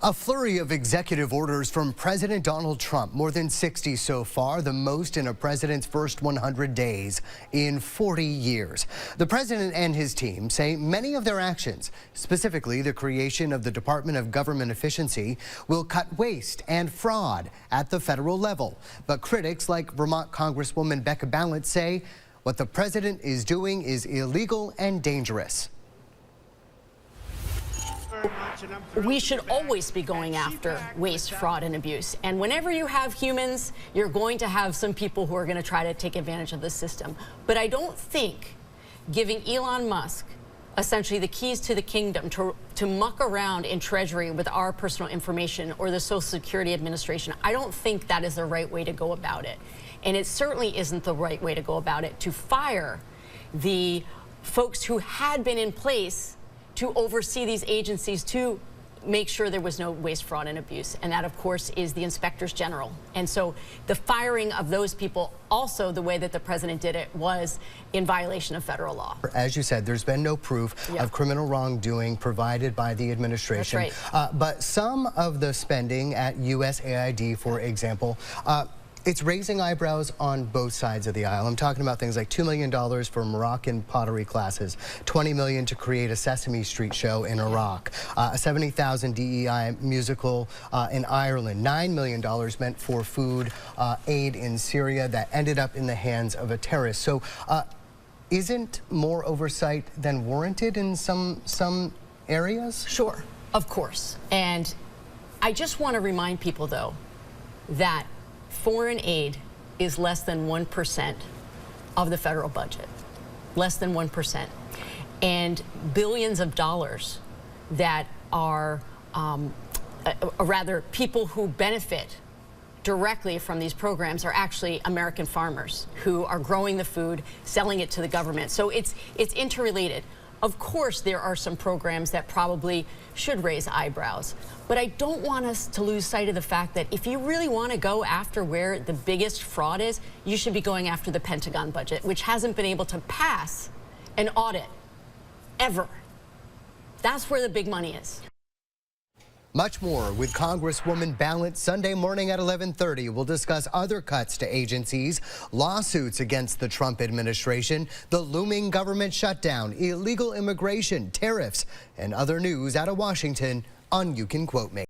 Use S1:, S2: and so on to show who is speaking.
S1: A flurry of executive orders from President Donald Trump, more than 60 so far, the most in a president's first 100 days in 40 years. The president and his team say many of their actions, specifically the creation of the Department of Government Efficiency, will cut waste and fraud at the federal level. But critics like Vermont Congresswoman Becca Balint say what the president is doing is illegal and dangerous.
S2: We should always be going after waste, fraud, and abuse. And whenever you have humans, you're going to have some people who are going to try to take advantage of the system. But I don't think giving Elon Musk essentially the keys to the kingdom to muck around in Treasury with our personal information or the Social Security Administration, I don't think that is the right way to go about it. And it certainly isn't the right way to go about it to fire the folks who had been in place to oversee these agencies to make sure there was no waste, fraud, and abuse. And that, of course, is the inspectors general. And so the firing of those people, also the way that the president did it, was in violation of federal law.
S1: As you said, there's been no proof of criminal wrongdoing provided by the administration.
S2: That's right.
S1: But some of the spending at USAID, for example, it's raising eyebrows on both sides of the aisle. I'm talking about things like $2 million for Moroccan pottery classes, $20 million to create a Sesame Street show in Iraq, a 70,000 DEI musical in Ireland, $9 million meant for food aid in Syria that ended up in the hands of a terrorist. So isn't more oversight than warranted in some areas?
S2: Sure, of course. And I just want to remind people, though, that foreign aid is less than 1% of the federal budget, less than 1%. And billions of dollars that are, rather, people who benefit directly from these programs are actually American farmers who are growing the food, selling it to the government. So it's interrelated. Of course, there are some programs that probably should raise eyebrows, but I don't want us to lose sight of the fact that if you really want to go after where the biggest fraud is, you should be going after the Pentagon budget, which hasn't been able to pass an audit ever. That's where the big money is.
S1: Much more with Congresswoman Balint Sunday morning at 11:30. We'll discuss other cuts to agencies, lawsuits against the Trump administration, the looming government shutdown, illegal immigration, tariffs, and other news out of Washington on You Can Quote Me.